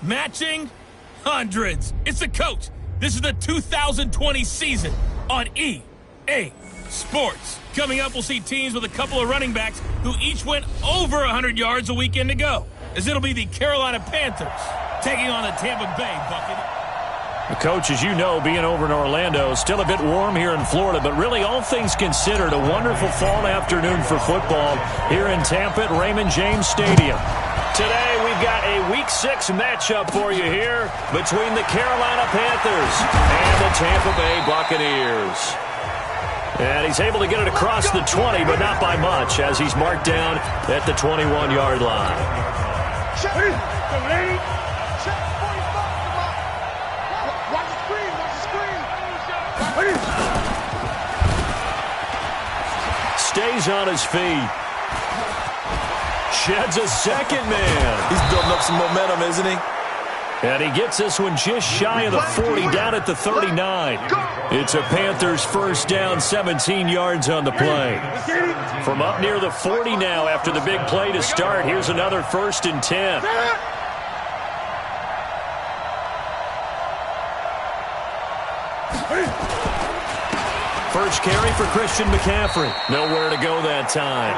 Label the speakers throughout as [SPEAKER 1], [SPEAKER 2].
[SPEAKER 1] Matching hundreds. It's the coach. This is the 2020 season on EA Sports. Coming up, we'll see teams with a couple of running backs who each went over 100 yards a weekend ago, as it'll be the Carolina Panthers taking on the Tampa Bay Buccaneers.
[SPEAKER 2] Coach, as you know, being over in Orlando, still a bit warm here in Florida, but really all things considered, a wonderful fall afternoon for football here in Tampa at Raymond James Stadium. Today, we've got a Week 6 matchup for you here between the Carolina Panthers and the Tampa Bay Buccaneers. And he's able to get it across the 20, but not by much, as he's marked down at the 21-yard line. Stays on his feet. Sheds a second man.
[SPEAKER 3] He's building up some momentum, isn't he?
[SPEAKER 2] And he gets this one just shy of the 40, down at the 39. It's a Panthers first down, 17 yards on the play. From up near the 40 now after the big play to start, here's another 1st and 10. First carry for Christian McCaffrey. Nowhere to go that time.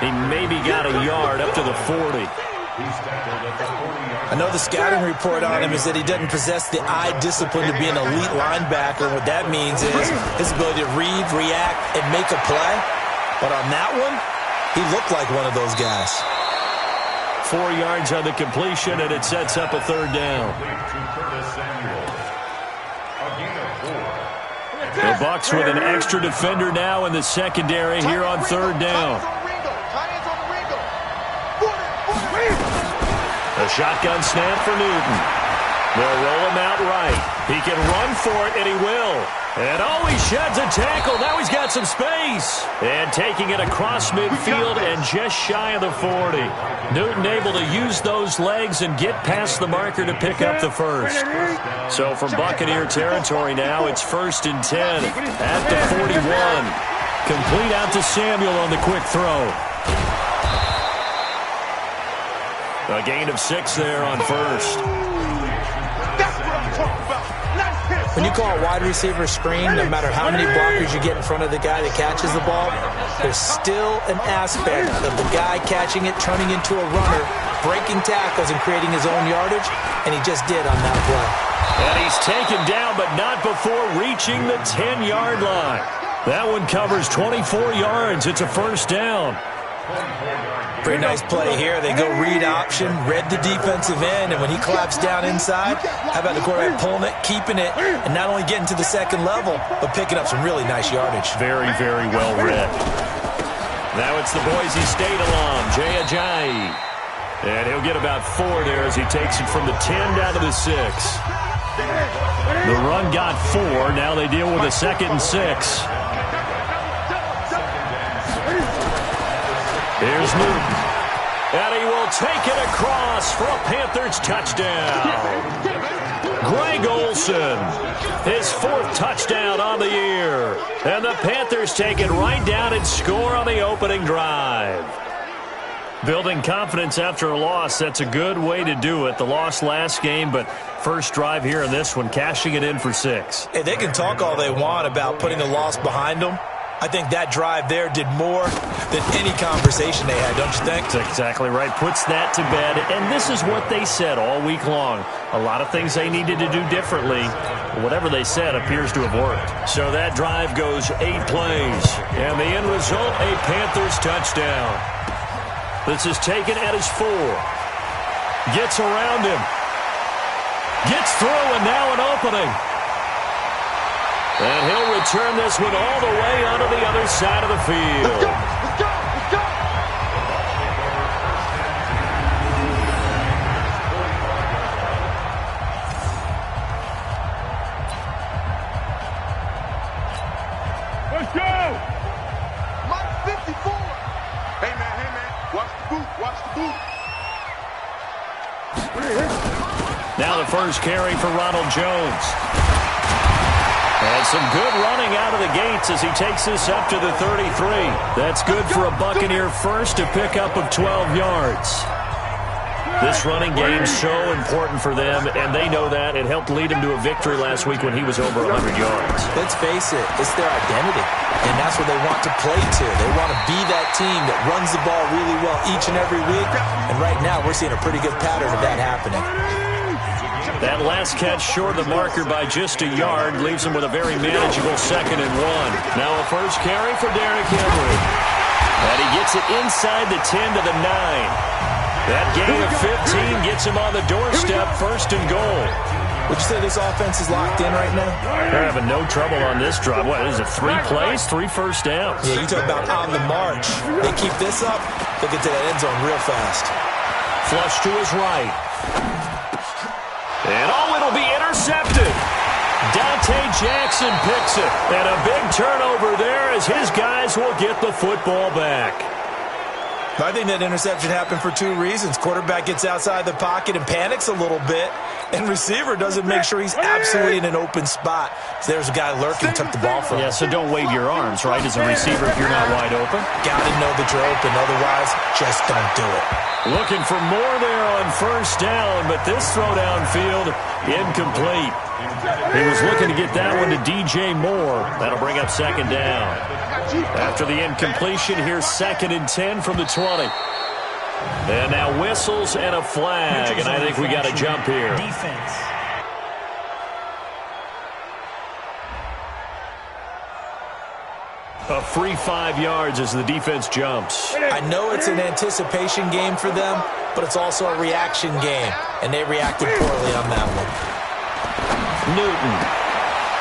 [SPEAKER 2] He maybe got a yard up to the 40.
[SPEAKER 3] I know the scouting report on him is that he doesn't possess the eye discipline to be an elite linebacker. What that means is his ability to read, react, and make a play. But on that one, he looked like one of those guys.
[SPEAKER 2] 4 yards on the completion, and it sets up a 3rd down. The Bucs with an extra defender now in the secondary here on 3rd down. A shotgun snap for Newton. They'll roll him out right. He can run for it, and he will. And oh, he sheds a tackle. Now he's got some space. And taking it across midfield and just shy of the 40. Newton able to use those legs and get past the marker to pick up the first. So from Buccaneer territory now, it's 1st and 10 at the 41. Complete out to Samuel on the quick throw. A gain of 6 there on first.
[SPEAKER 3] When you call a wide receiver screen, no matter how many blockers you get in front of the guy that catches the ball, there's still an aspect of the guy catching it, turning into a runner, breaking tackles and creating his own yardage, and he just did on that play.
[SPEAKER 2] And he's taken down, but not before reaching the 10-yard line. That one covers 24 yards. It's a 1st down.
[SPEAKER 3] Pretty nice play here. They go read option, read the defensive end, and when he claps down inside, how about the quarterback pulling it, keeping it, and not only getting to the second level, but picking up some really nice yardage.
[SPEAKER 2] Very, very well read. Now it's the Boise State alum, Jay Ajayi. And he'll get about 4 there as he takes it from the 10 down to the 6. The run got 4. Now they deal with a 2nd and 6. Here's Newton. And he will take it across for a Panthers touchdown. Greg Olsen, his 4th touchdown on the year. And the Panthers take it right down and score on the opening drive. Building confidence after a loss, that's a good way to do it. The loss last game, but first drive here in this one, cashing it in for 6.
[SPEAKER 3] Hey, they can talk all they want about putting the loss behind them. I think that drive there did more than any conversation they had, don't you think?
[SPEAKER 2] That's exactly right. Puts that to bed. And this is what they said all week long. A lot of things they needed to do differently. Whatever they said appears to have worked. So that drive goes 8 plays. And the end result, a Panthers touchdown. This is taken at his 4. Gets around him. Gets through, and now an opening. And he'll return this one all the way onto the other side of the field.
[SPEAKER 4] Let's go! Let's go! Let's go! Let's go! Mike 54! Hey, man, watch the boot, watch the boot.
[SPEAKER 2] Now the first carry for Ronald Jones. And some good running out of the gates as he takes this up to the 33. That's good for a Buccaneer first, a pickup of 12 yards. This running game's so important for them, and they know that. It helped lead him to a victory last week when he was over 100 yards.
[SPEAKER 3] Let's face it, it's their identity, and that's what they want to play to. They want to be that team that runs the ball really well each and every week, and right now we're seeing a pretty good pattern of that happening.
[SPEAKER 2] That last catch short of the marker by just a yard leaves him with a very manageable 2nd and 1. Now a first carry for Derrick Henry. And he gets it inside the 10 to the 9. That gain of 15 gets him on the doorstep, 1st and goal.
[SPEAKER 3] Would you say this offense is locked in right now?
[SPEAKER 2] They're having no trouble on this drive. What is it, 3 plays, 3 first downs?
[SPEAKER 3] Yeah, you talk about on the march. They keep this up, they'll get to that end zone real fast.
[SPEAKER 2] Flush to his right. And it'll be intercepted. Dante Jackson picks it. And a big turnover there as his guys will get the football back.
[SPEAKER 3] I think that interception happened for 2 reasons. Quarterback gets outside the pocket and panics a little bit, and receiver doesn't make sure he's absolutely in an open spot. So there's a guy lurking, took the ball from him.
[SPEAKER 2] Yeah, so don't wave your arms, right, as a receiver if you're not wide open.
[SPEAKER 3] Got to know that you're open, otherwise just don't do it.
[SPEAKER 2] Looking for more there on first down, but this throw downfield, incomplete. He was looking to get that one to DJ Moore. That'll bring up 2nd down. After the incompletion, here's 2nd and 10 from the 20. And now whistles and a flag, and I think we got a jump here.
[SPEAKER 5] Defense.
[SPEAKER 2] A free 5 yards as the defense jumps.
[SPEAKER 3] I know it's an anticipation game for them, but it's also a reaction game, and they reacted poorly on that one.
[SPEAKER 2] Newton.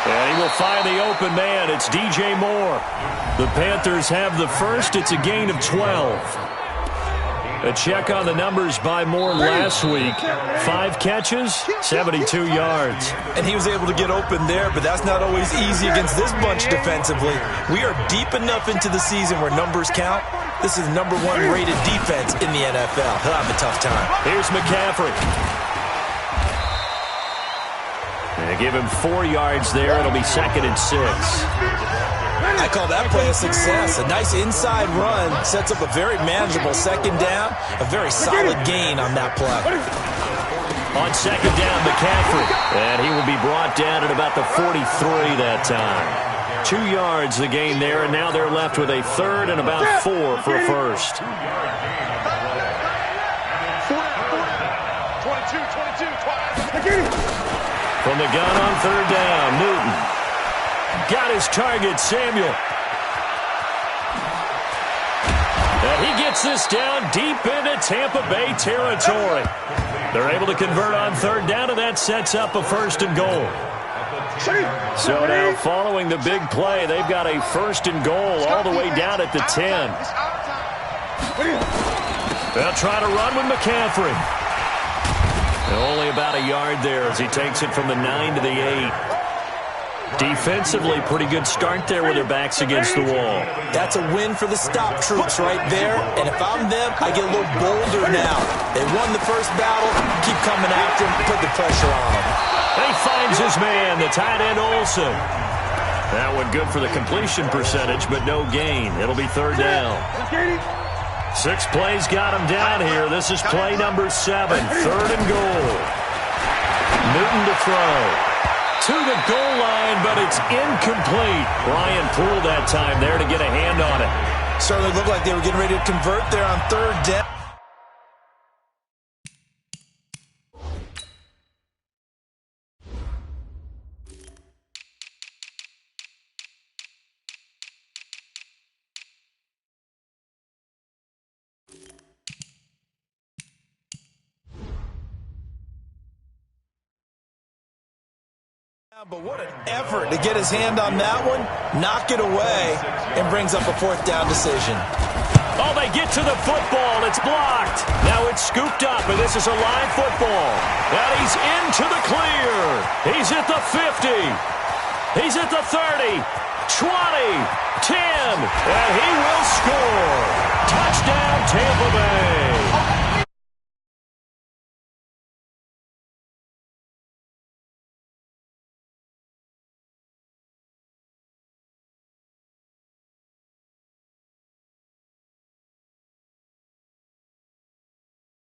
[SPEAKER 2] And he will find the open man. It's DJ Moore. The Panthers have the first. It's a gain of 12. A check on the numbers by Moore last week. 5 catches, 72 yards.
[SPEAKER 3] And he was able to get open there, but that's not always easy against this bunch defensively. We are deep enough into the season where numbers count. This is the #1 rated defense in the NFL. He'll have a tough time.
[SPEAKER 2] Here's McCaffrey. They give him 4 yards there. It'll be 2nd and 6.
[SPEAKER 3] I call that play a success. A nice inside run sets up a very manageable 2nd down. A very solid gain on that play.
[SPEAKER 2] On 2nd down, McCaffrey. And he will be brought down at about the 43 that time. 2 yards the gain there, and now they're left with a 3rd and about 4 for a first.
[SPEAKER 4] 22.
[SPEAKER 2] From the gun on 3rd down, Newton. Got his target, Samuel. And he gets this down deep into Tampa Bay territory. They're able to convert on 3rd down, and that sets up a 1st and goal. So now following the big play, they've got a 1st and goal all the way down at the 10. They'll try to run with McCaffrey. Only about a yard there as he takes it from the 9 to the 8. Defensively, pretty good start there with their backs against the wall.
[SPEAKER 3] That's a win for the stop troops right there. And if I'm them, I get a little bolder now. They won the first battle. Keep coming after him. Put the pressure on him.
[SPEAKER 2] And he finds his man, the tight end Olsen. That one good for the completion percentage, but no gain. It'll be 3rd down. 6 plays got him down here. This is play number 7. 3rd and goal. Newton to throw. To the goal line, but it's incomplete. Ryan Poole that time there to get a hand on it.
[SPEAKER 3] Certainly looked like they were getting ready to convert there on 3rd down. But what an effort to get his hand on that one, knock it away, and brings up a 4th down decision.
[SPEAKER 2] Oh, they get to the football. It's blocked. Now it's scooped up, and this is a live football. And he's into the clear. He's at the 50. He's at the 30, 20, 10, and he will score. Touchdown, Tampa Bay.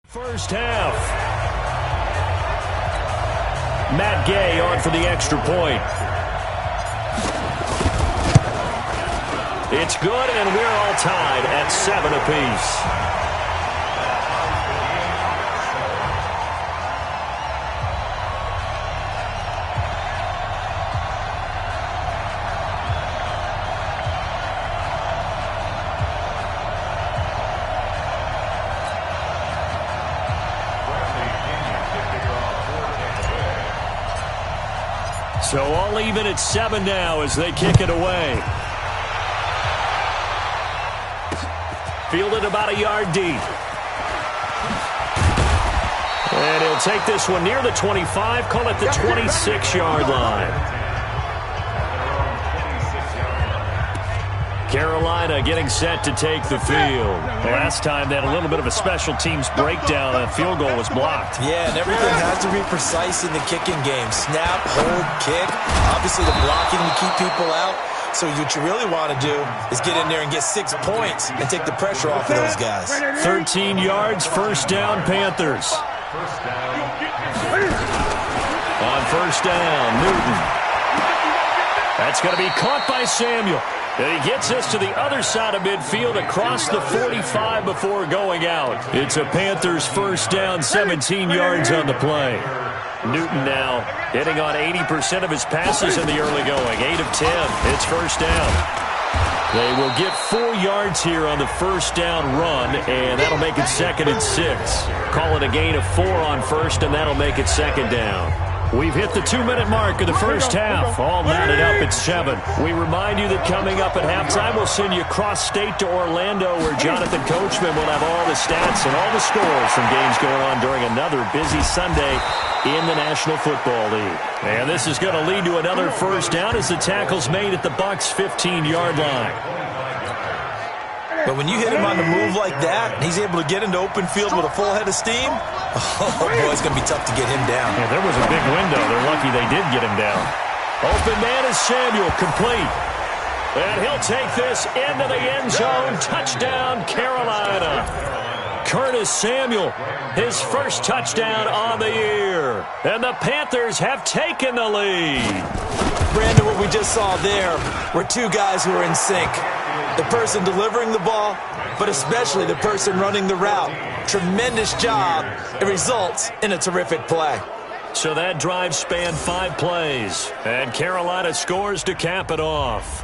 [SPEAKER 2] First half. Matt Gay on for the extra point. It's good, and we're all tied at 7 apiece. So all even at 7 now as they kick it away. Fielded about a yard deep. And he'll take this one near the 25, call it the 26-yard line. Carolina getting set to take the field. Last time they had a little bit of a special teams breakdown. That field goal was blocked.
[SPEAKER 3] Yeah, and everything has to be precise in the kicking game. Snap, hold, kick. Obviously the blocking to keep people out. So what you really want to do is get in there and get 6 points and take the pressure off of those guys.
[SPEAKER 2] 13 yards, first down, Panthers. On first down, Newton. That's going to be caught by Samuel. And he gets us to the other side of midfield across the 45 before going out. It's a Panthers first down, 17 yards on the play. Newton now hitting on 80% of his passes in the early going. 8 of 10. It's first down. They will get 4 yards here on the first down run, and that'll make it 2nd and 6. Call it a gain of 4 on first, and that'll make it 2nd down. We've hit the 2-minute mark of the first half. All knotted up at 7. We remind you that coming up at halftime, we'll send you cross-state to Orlando, where Jonathan Coachman will have all the stats and all the scores from games going on during another busy Sunday in the National Football League. And this is going to lead to another first down as the tackle's made at the Bucs' 15-yard line.
[SPEAKER 3] But when you hit him on the move like that, and he's able to get into open field with a full head of steam, oh boy, it's going to be tough to get him down.
[SPEAKER 2] Yeah, there was a big window. They're lucky they did get him down. Open man is Samuel, complete. And he'll take this into the end zone. Touchdown, Carolina. Curtis Samuel, his first touchdown on the year. And the Panthers have taken the lead.
[SPEAKER 3] Brandon, what we just saw there were two guys who are in sync. The person delivering the ball, but especially the person running the route. Tremendous job. It results in a terrific play.
[SPEAKER 2] So that drive spanned 5 plays, and Carolina scores to cap it off.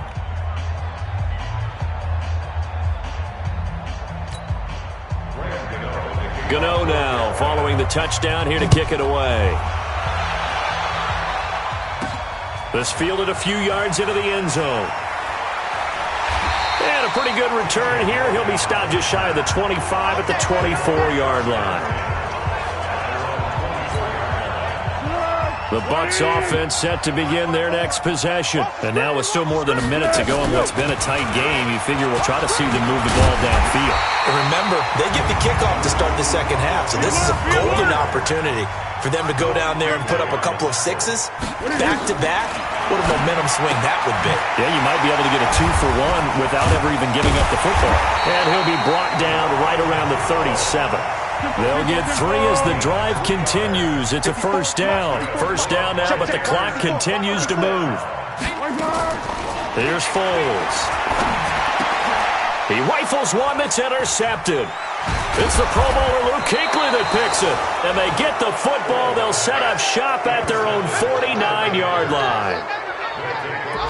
[SPEAKER 2] Gano now following the touchdown here to kick it away. This fielded a few yards into the end zone. And a pretty good return here. He'll be stopped just shy of the 25 at the 24-yard line. The Bucs offense set to begin their next possession. And now with still more than a minute to go in what's been a tight game, you figure we'll try to see them move the ball downfield.
[SPEAKER 3] And remember, they get the kickoff to start the second half, so this is a golden opportunity for them to go down there and put up a couple of sixes back-to-back. What a momentum swing that would be.
[SPEAKER 2] Yeah, you might be able to get a 2-for-1 without ever even giving up the football. And he'll be brought down right around the 37. They'll get 3 as the drive continues. It's a first down. First down now, but the clock continues to move. Here's Foles. He rifles one that's intercepted. It's the Pro Bowler Luke Kuechly that picks it. And they get the football. They'll set up shop at their own 49-yard line.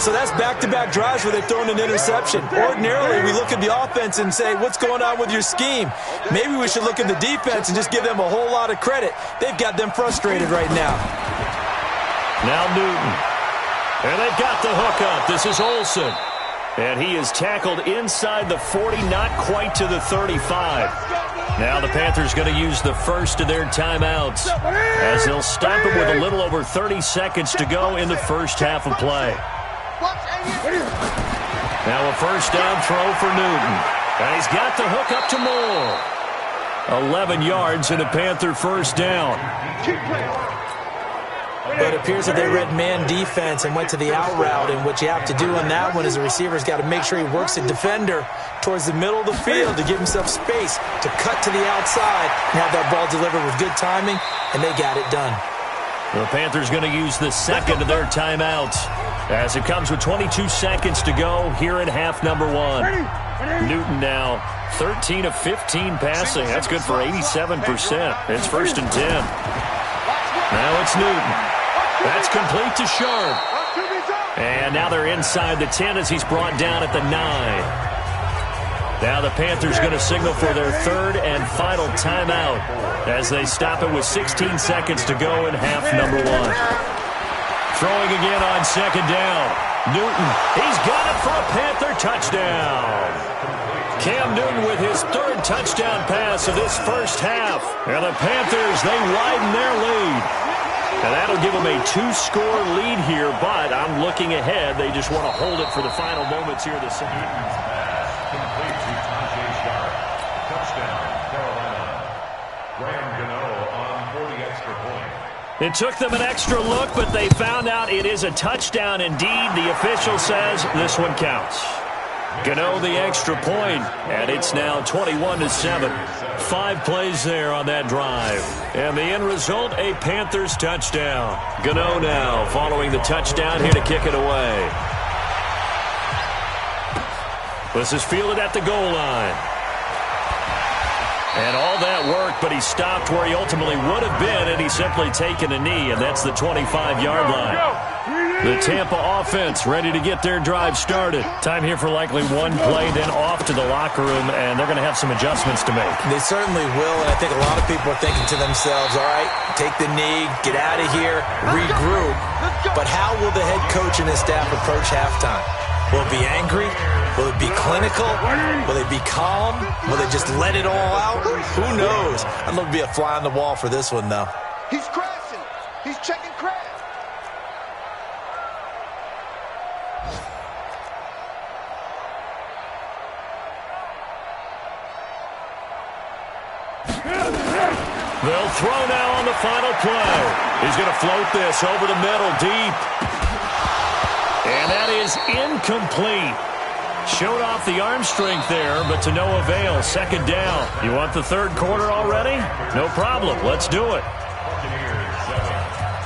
[SPEAKER 3] So that's back-to-back drives where they've thrown an interception. Ordinarily, we look at the offense and say, what's going on with your scheme? Maybe we should look at the defense and just give them a whole lot of credit. They've got them frustrated right now.
[SPEAKER 2] Now Newton. And they've got the hookup. This is Olsen. And he is tackled inside the 40, not quite to the 35. Now the Panthers going to use the first of their timeouts as they'll stop him with a little over 30 seconds to go in the first half of play. Now a first down throw for Newton. And he's got the hook up to Moore. 11 yards and a Panther first down.
[SPEAKER 3] But it appears that they read man defense and went to the out route, and what you have to do on that one is the receiver's got to make sure he works the defender towards the middle of the field to give himself space to cut to the outside and have that ball delivered with good timing, and they got it done.
[SPEAKER 2] The Panthers going to use the second of their timeouts as it comes with 22 seconds to go here in half number one. Newton now 13 of 15 passing. That's good for 87%. It's 1st and 10. Now it's Newton. That's complete to Sharp. And now they're inside the 10 as he's brought down at the 9. Now the Panthers going to signal for their third and final timeout as they stop it with 16 seconds to go in half number one. Throwing again on second down. Newton, he's got it for a Panther touchdown. Cam Newton with his third touchdown pass of this first half. And the Panthers, they widen their lead. And that'll give them a 2-score lead here, but I'm looking ahead. They just want to hold it for the final moments here this season. It took them an extra look, but they found out it is a touchdown indeed. The official says this one counts. Gano the extra point, and it's now 21-7. 5 plays there on that drive. And the end result, a Panthers touchdown. Gano now following the touchdown here to kick it away. This is fielded at the goal line. And all that work, but he stopped where he ultimately would have been, and he's simply taken a knee, and that's the 25-yard line. The Tampa offense ready to get their drive started. Time here for likely one play, then off to the locker room, and they're going to have some adjustments to make.
[SPEAKER 3] They certainly will, and I think a lot of people are thinking to themselves, all right, take the knee, get out of here, regroup. But how will the head coach and his staff approach halftime? Will it be angry? Will it be clinical? Will they be calm? Will they just let it all out? Who knows? I'd love to be a fly on the wall for this one, though.
[SPEAKER 4] He's crashing. He's checking crash.
[SPEAKER 2] They'll throw now on the final play. He's going to float this over the middle deep. And that is incomplete. Showed off the arm strength there, but to no avail. Second down. You want the third quarter already? No problem. Let's do it.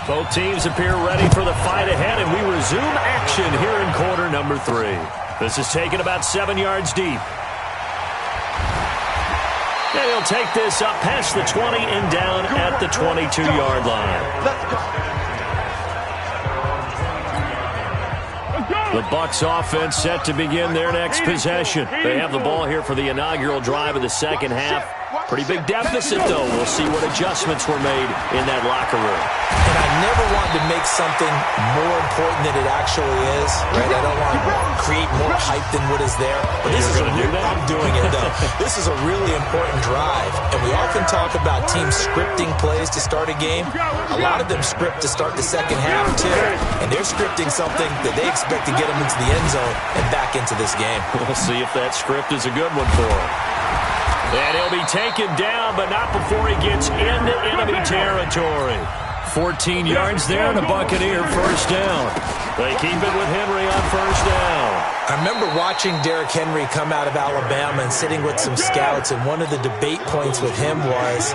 [SPEAKER 2] Both teams appear ready for the fight ahead, and we resume action here in quarter number 3. This is taken about 7 yards deep. And he'll take this up past the 20 and down at the 22-yard line.
[SPEAKER 4] Let's go.
[SPEAKER 2] The Bucs offense set to begin their next possession. They have the ball here for the inaugural drive of the second half. Pretty big deficit, though. We'll see what adjustments were made in that locker room.
[SPEAKER 3] And I never want to make something more important than it actually is, right? I don't want to create more hype than what is there. But this is I'm doing it, though. This is a really important drive. And we often talk about teams scripting plays to start a game. A lot of them script to start the second half, too. And they're scripting something that they expect to get them into the end zone and back into this game.
[SPEAKER 2] We'll see if that script is a good one for them. And he'll be taken down, but not before he gets into enemy territory. 14 yards there, and a Buccaneer first down. They keep it with Henry on first down.
[SPEAKER 3] I remember watching Derrick Henry come out of Alabama and sitting with some scouts, and one of the debate points with him was,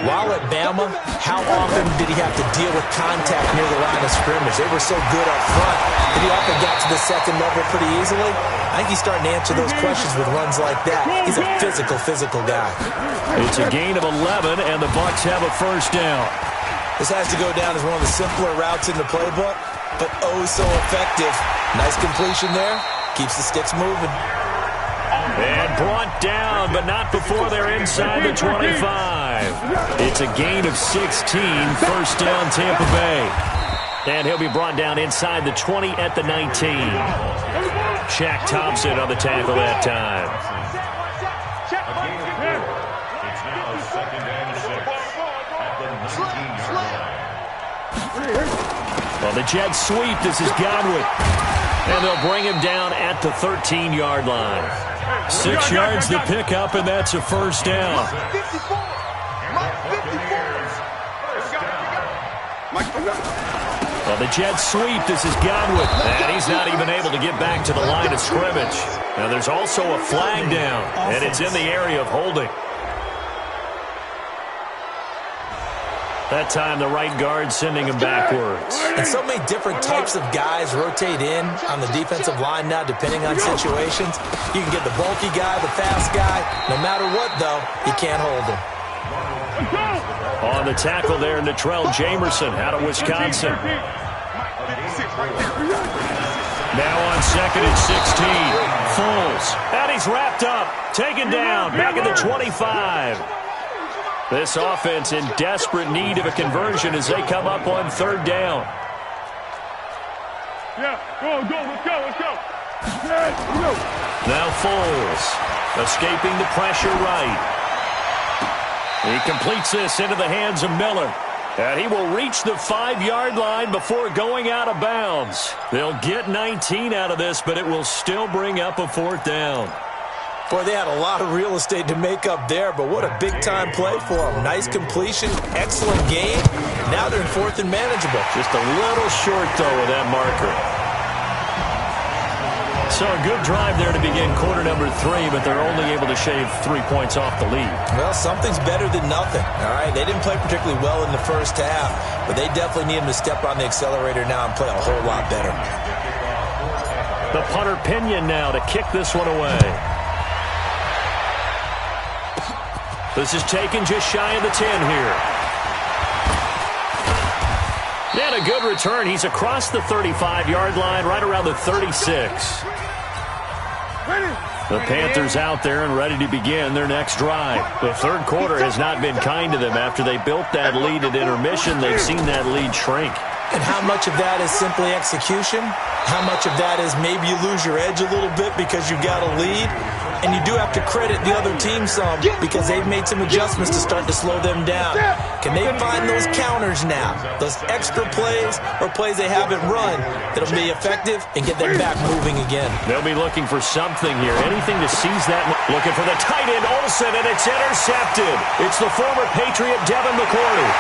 [SPEAKER 3] while at Bama, how often did he have to deal with contact near the line of scrimmage? They were so good up front that he often got to the second level pretty easily. I think he's starting to answer those questions with runs like that. He's a physical guy.
[SPEAKER 2] It's a gain of 11, and the Bucs have a first down.
[SPEAKER 3] This has to go down as one of the simpler routes in the playbook, but oh so effective. Nice completion there. Keeps the sticks moving.
[SPEAKER 2] And brought down, but not before they're inside the 25. It's a gain of 16, first down Tampa Bay. And he'll be brought down inside the 20 at the 19. Shaq Thompson on the tackle that time.
[SPEAKER 4] It's now second and 6 at the 19-yard line.
[SPEAKER 2] Well, the Jets sweep. This is Godwin. And they'll bring him down at the 13-yard line. 6 yards to pick up, and that's a first down.
[SPEAKER 4] 54. Mike 54.
[SPEAKER 2] Well, the Jets sweep. This is Godwin. And he's not even able to get back to the line of scrimmage. Now, there's also a flag down, and it's in the area of holding. That time, the right guard sending him backwards.
[SPEAKER 3] And so many different types of guys rotate in on the defensive line now, depending on situations. You can get the bulky guy, the fast guy. No matter what, though, you can't hold him.
[SPEAKER 2] On the tackle there, Natrell Jamerson out of Wisconsin. Now on 2nd and 16. Foles. And he's wrapped up. Taken down. Back at the 25. This offense in desperate need of a conversion as they come up on 3rd down.
[SPEAKER 4] Yeah, let's go.
[SPEAKER 2] Now Foles. Escaping the pressure right. He completes this into the hands of Miller. And he will reach the 5-yard line before going out of bounds. They'll get 19 out of this, but it will still bring up a 4th down.
[SPEAKER 3] Boy, they had a lot of real estate to make up there, but what a big-time play for them. Nice completion, excellent game. Now they're in 4th and manageable.
[SPEAKER 2] Just a little short, though, of that marker. So a good drive there to begin quarter number 3, but they're only able to shave 3 points off the lead.
[SPEAKER 3] Well, something's better than nothing, all right? They didn't play particularly well in the first half, but they definitely need them to step on the accelerator now and play a whole lot better.
[SPEAKER 2] The punter Pinion now to kick this one away. This is taken just shy of the 10 here. And a good return. He's across the 35-yard line, right around the 36. The Panthers out there and ready to begin their next drive. The 3rd quarter has not been kind to them. After they built that lead at intermission, they've seen that lead shrink.
[SPEAKER 3] And how much of that is simply execution? How much of that is maybe you lose your edge a little bit because you got a lead? And you do have to credit the other team some because they've made some adjustments to start to slow them down. Can they find those counters now, those extra plays or plays they haven't run that'll be effective and get them back moving again?
[SPEAKER 2] They'll be looking for something here, anything to seize that. Looking for the tight end, Olsen, and it's intercepted. It's the former Patriot, Devin McCourty.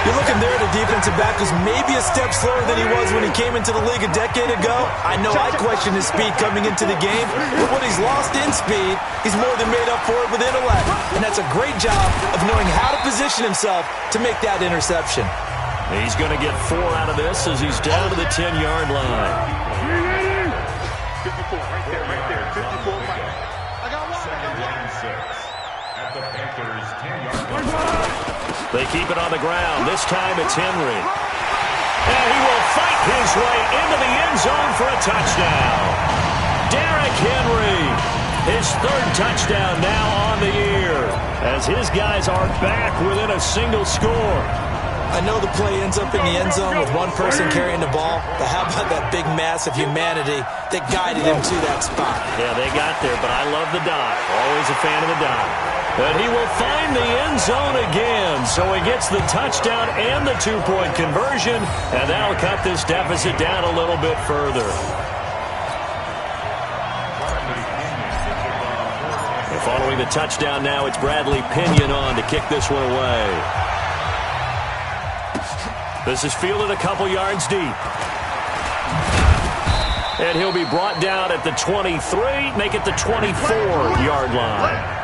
[SPEAKER 3] You're looking there at a defensive back who's maybe a step slower than he was when he came into the league a decade ago. I know I questioned his speed coming into the game, but what he's lost in speed, he's more than made up for it with intellect. And that's a great job of knowing how to position himself to make that interception.
[SPEAKER 2] He's going to get 4 out of this as he's down to the 10-yard line.
[SPEAKER 4] 54, right there, 54. I got one. 2nd and 6 at the Panthers' 10-yard line.
[SPEAKER 2] They keep it on the ground. This time it's Henry. And he will fight his way into the end zone for a touchdown. Derrick Henry, his 3rd touchdown now on the year, as his guys are back within a single score.
[SPEAKER 3] I know the play ends up in the end zone with one person carrying the ball, but how about that big mass of humanity that guided him to that spot?
[SPEAKER 2] Yeah, they got there, but I love the dive. Always a fan of the dive. But he will find the end zone again, so he gets the touchdown and the 2-point conversion, and that'll cut this deficit down a little bit further. And following the touchdown now, it's Bradley Pinion on to kick this one away. This is fielded a couple yards deep. And he'll be brought down at the 23, make it the 24-yard line.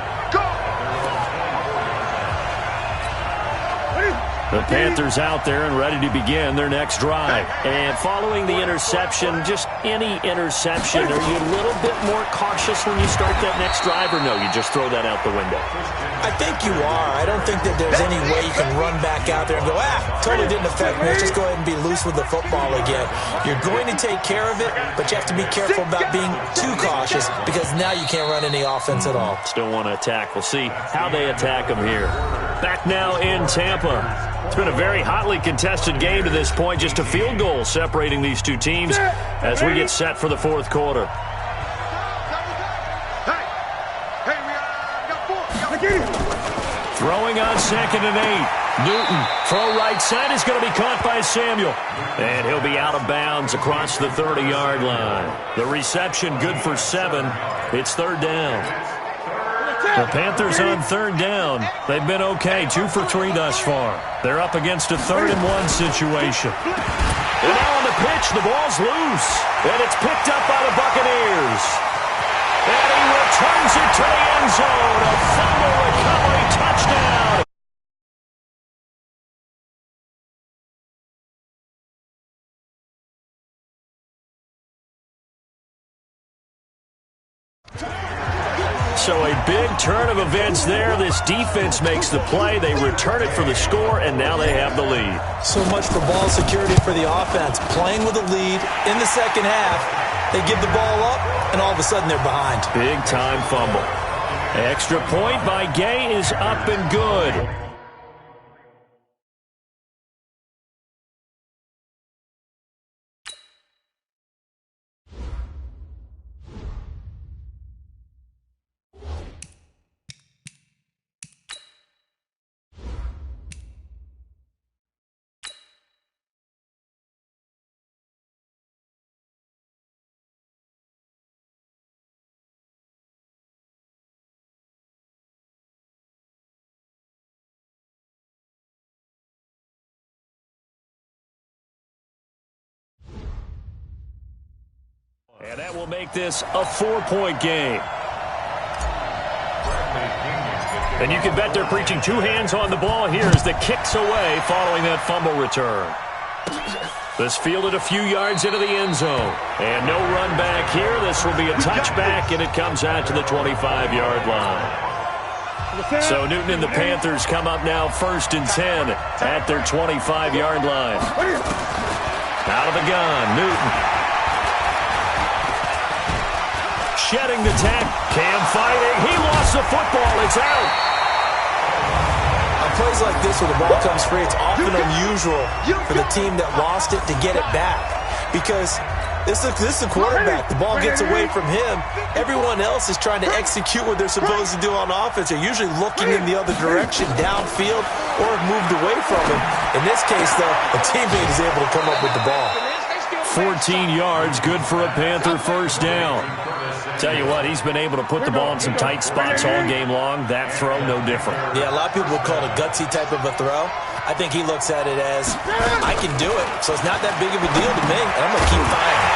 [SPEAKER 2] The Panthers out there and ready to begin their next drive. And following the interception, just any interception, are you a little bit more cautious when you start that next drive, or no, you just throw that out the window?
[SPEAKER 3] I think you are. I don't think that there's any way you can run back out there and go, totally didn't affect me. Let's just go ahead and be loose with the football again. You're going to take care of it, but you have to be careful about being too cautious because now you can't run any offense at all.
[SPEAKER 2] Still want to attack. We'll see how they attack them here. Back now in Tampa. It's been a very hotly contested game to this point. Just a field goal separating these two teams as we get set for the 4th quarter. Throwing on 2nd and 8. Newton, throw right side is going to be caught by Samuel. And he'll be out of bounds across the 30-yard line. The reception good for 7. It's 3rd down. The Panthers on third down. They've been okay, 2 for 3 thus far. They're up against a 3rd-and-1 situation. And now on the pitch, the ball's loose. And it's picked up by the Buccaneers. And he returns it to the end zone. A fumble recovery touchdown. So a big turn of events there. This defense makes the play. They return it for the score, and now they have the lead.
[SPEAKER 3] So much for ball security for the offense. Playing with a lead in the second half, they give the ball up, and all of a sudden they're behind.
[SPEAKER 2] Big-time fumble. Extra point by Gay is up and good. And that will make this a 4-point game. And you can bet they're preaching 2 hands on the ball here as the kick's away following that fumble return. This fielded a few yards into the end zone. And no run back here. This will be a touchback, and it comes out to the 25-yard line. So Newton and the Panthers come up now 1st and 10 at their 25-yard line. Out of the gun, Newton. Shedding the tack. Cam fighting. He lost the football. It's out.
[SPEAKER 3] On plays like this where the ball comes free, it's often unusual for the team that lost it to get it back. Because this is the quarterback. The ball gets away from him. Everyone else is trying to execute what they're supposed to do on offense. They're usually looking in the other direction, downfield, or moved away from him. In this case, though, a teammate is able to come up with the ball.
[SPEAKER 2] 14 yards, good for a Panther first down. Tell you what, he's been able to put the ball in some tight spots all game long. That throw, no different.
[SPEAKER 3] Yeah, a lot of people would call it a gutsy type of a throw. I think he looks at it as, I can do it, so it's not that big of a deal to me, and I'm going to keep firing.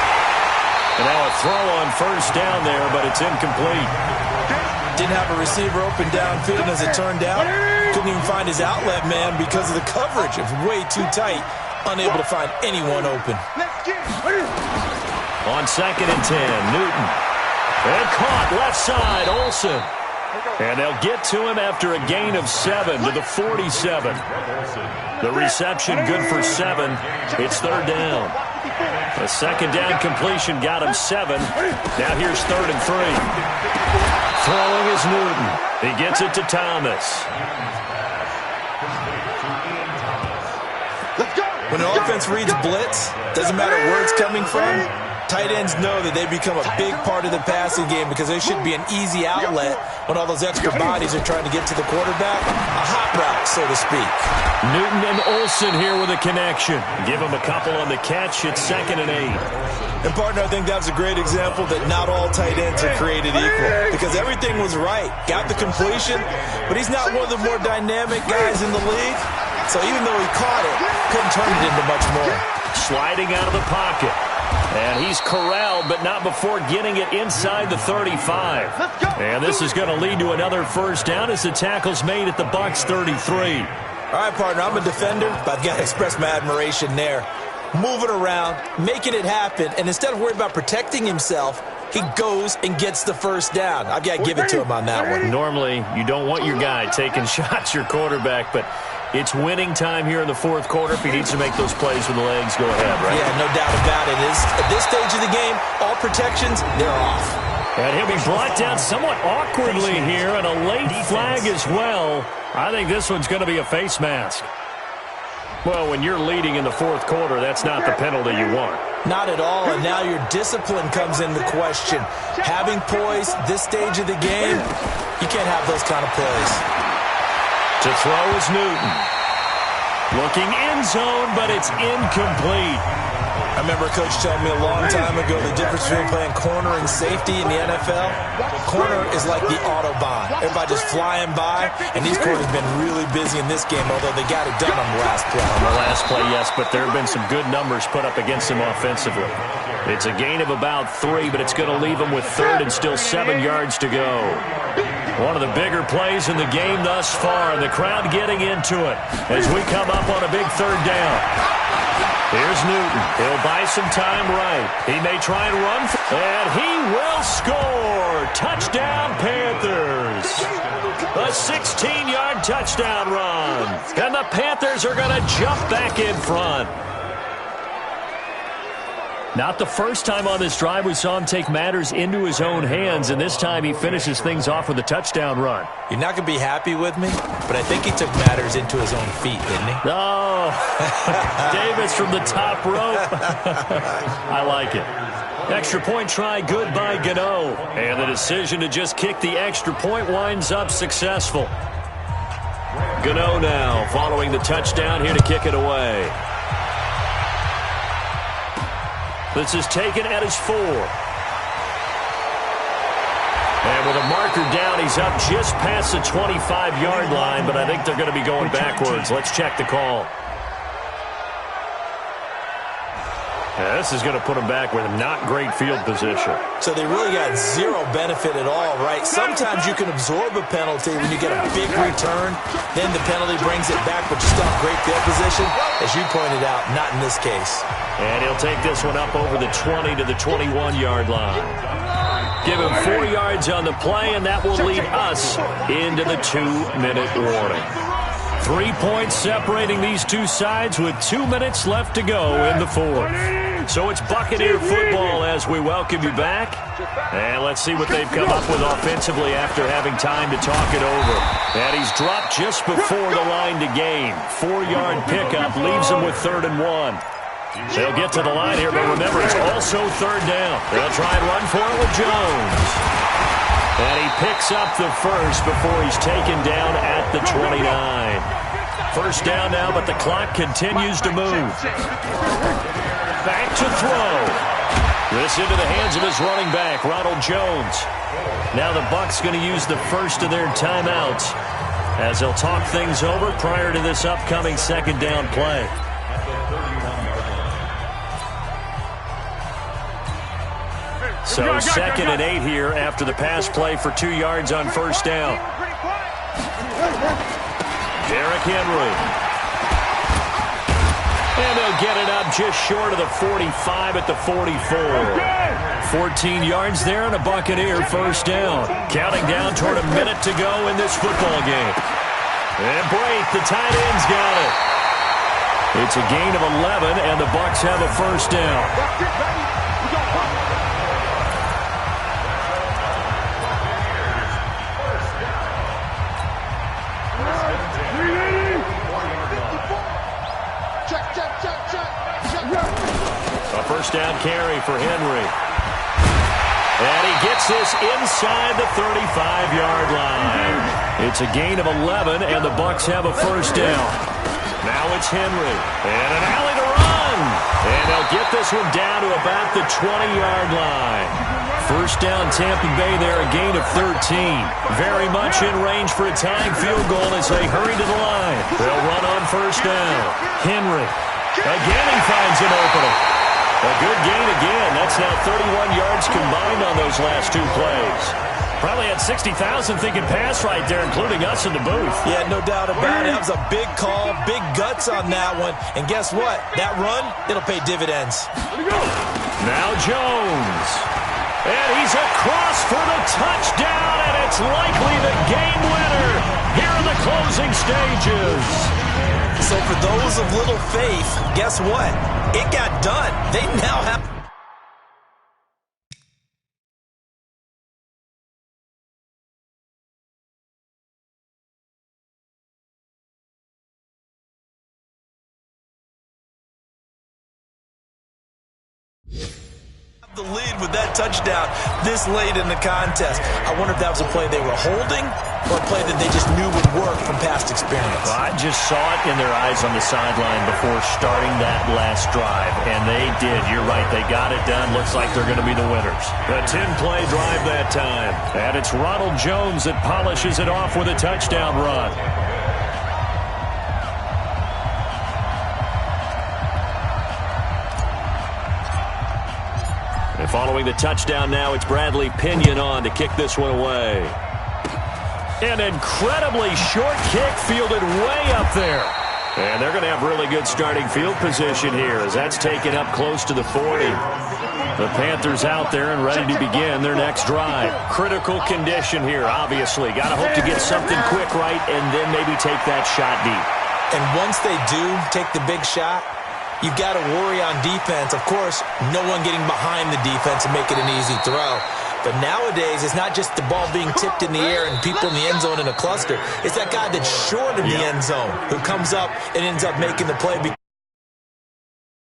[SPEAKER 2] And now a throw on first down there, but it's incomplete.
[SPEAKER 3] Didn't have a receiver open downfield, as it turned out. Couldn't even find his outlet man because of the coverage. It was way too tight. Unable to find anyone open.
[SPEAKER 2] On 2nd and 10, Newton. And caught left side, Olsen. And they'll get to him after a gain of 7 to the 47. The reception good for 7. It's 3rd down. A 2nd down completion got him 7. Now here's 3rd and 3. Throwing is Newton. He gets it to Thomas.
[SPEAKER 3] When an offense reads blitz, doesn't matter where it's coming from, tight ends know that they become a big part of the passing game because they should be an easy outlet when all those extra bodies are trying to get to the quarterback. A hot route, so to speak.
[SPEAKER 2] Newton and Olsen here with a connection. Give him a couple on the catch. It's 2nd and 8.
[SPEAKER 3] And, partner, I think that's a great example that not all tight ends are created equal because everything was right. Got the completion, but he's not one of the more dynamic guys in the league. So even though he caught it, couldn't turn it into much more.
[SPEAKER 2] Sliding out of the pocket. And he's corralled, but not before getting it inside the 35. And this is going to lead to another first down as the tackle's made at the Bucs 33.
[SPEAKER 3] All right, partner, I'm a defender, but I've got to express my admiration there. Moving around, making it happen, and instead of worrying about protecting himself, he goes and gets the first down. I've got to give it to him on that one.
[SPEAKER 2] Normally, you don't want your guy taking shots, your quarterback, but it's winning time here in the 4th quarter. If he needs to make those plays with the legs, go ahead, right?
[SPEAKER 3] Yeah, no doubt about it. At this stage of the game, all protections, they're off.
[SPEAKER 2] And he'll be brought down somewhat awkwardly here, and a late flag as well. I think this one's going to be a face mask. Well, when you're leading in the 4th quarter, that's not the penalty you want.
[SPEAKER 3] Not at all, and now your discipline comes into question. Having poise this stage of the game, you can't have those kind of plays.
[SPEAKER 2] To throw is Newton. Looking end zone, but it's incomplete.
[SPEAKER 3] I remember a coach telling me a long time ago the difference between playing corner and safety in the NFL. Corner is like the Autobahn. Everybody just flying by, and these corners have been really busy in this game, although they got it done on the last play.
[SPEAKER 2] On the last play, yes, but there have been some good numbers put up against him offensively. It's a gain of about 3, but it's going to leave him with 3rd and still 7 yards to go. One of the bigger plays in the game thus far, and the crowd getting into it as we come up on a big 3rd down. Here's Newton. He'll buy some time right. He may try and run, and he will score. Touchdown, Panthers. A 16-yard touchdown run. And the Panthers are going to jump back in front. Not the first time on this drive we saw him take matters into his own hands, and this time he finishes things off with a touchdown run.
[SPEAKER 3] You're not going to be happy with me, but I think he took matters into his own feet, didn't he?
[SPEAKER 2] Oh, Davis from the top rope. I like it. Extra point try good by Gano. And the decision to just kick the extra point winds up successful. Gano now following the touchdown here to kick it away. This is taken at his 4. And with a marker down, he's up just past the 25-yard line, but I think they're going to be going backwards. Let's check the call. Yeah, this is going to put him back with not great field position.
[SPEAKER 3] So they really got zero benefit at all, right? Sometimes you can absorb a penalty when you get a big return. Then the penalty brings it back, but you still have great field position. As you pointed out, not in this case.
[SPEAKER 2] And he'll take this one up over the 20 to the 21-yard line. Give him 4 yards on the play, and that will lead us into the 2-minute warning. 3 points separating these two sides with 2 minutes left to go in the 4th. So it's Buccaneer football as we welcome you back. And let's see what they've come up with offensively after having time to talk it over. And he's dropped just before the line to gain. 4-yard pickup leaves him with 3rd and 1. They'll get to the line here, but remember, it's also 3rd down. They'll try and run for it with Jones. And he picks up the first before he's taken down at the 29. 1st down now, but the clock continues to move. Back to throw. This into the hands of his running back, Ronald Jones. Now the Bucs going to use the first of their timeouts as they'll talk things over prior to this upcoming 2nd down play. So 2nd and 8 here after the pass play for 2 yards on 1st down. Derrick Henry. And they'll get it up just short of the 45 at the 44. 14 yards there and a Buccaneer 1st down. Counting down toward a minute to go in this football game. And Brate, the tight end's got it. It's a gain of 11, and the Bucs have a 1st down. A 1st down carry for Henry. And he gets this inside the 35-yard line. It's a gain of 11, and the Bucs have a 1st down. Now it's Henry. And an alley to run. And they'll get this one down to about the 20-yard line. 1st down, Tampa Bay there, a gain of 13. Very much in range for a tying field goal as they hurry to the line. They'll run on 1st down. Henry. Again, he finds an opening. A good gain again. That's now 31 yards combined on those last 2 plays. Probably had 60,000 thinking pass right there, including us in the booth.
[SPEAKER 3] Yeah, no doubt about it. That was a big call, big guts on that one. And guess what? That run, it'll pay dividends.
[SPEAKER 2] Now Jones. And he's across for the touchdown, and it's likely the game winner here in the closing stages.
[SPEAKER 3] So for those of little faith, guess what? It got done. They now have... the lead with that touchdown this late in the contest. I wonder if that was a play they were holding or a play that they just knew would work from past experience?
[SPEAKER 2] Well, I just saw it in their eyes on the sideline before starting that last drive, and they did. You're right. They got it done. Looks like they're going to be the winners. A 10-play drive that time. And it's Ronald Jones that polishes it off with a touchdown run. And following the touchdown now, it's Bradley Pinion on to kick this one away. An incredibly short kick fielded way up there. And they're going to have really good starting field position here as that's taken up close to the 40. The Panthers out there and ready to begin their next drive. Critical condition here, obviously. Got to hope to get something quick right and then maybe take that shot deep.
[SPEAKER 3] And once they do take the big shot, you've got to worry on defense. Of course, no one getting behind the defense and make it an easy throw. But nowadays, it's not just the ball being tipped in the air and people in the end zone in a cluster. It's that guy that's short of the end zone who comes up and ends up making the play.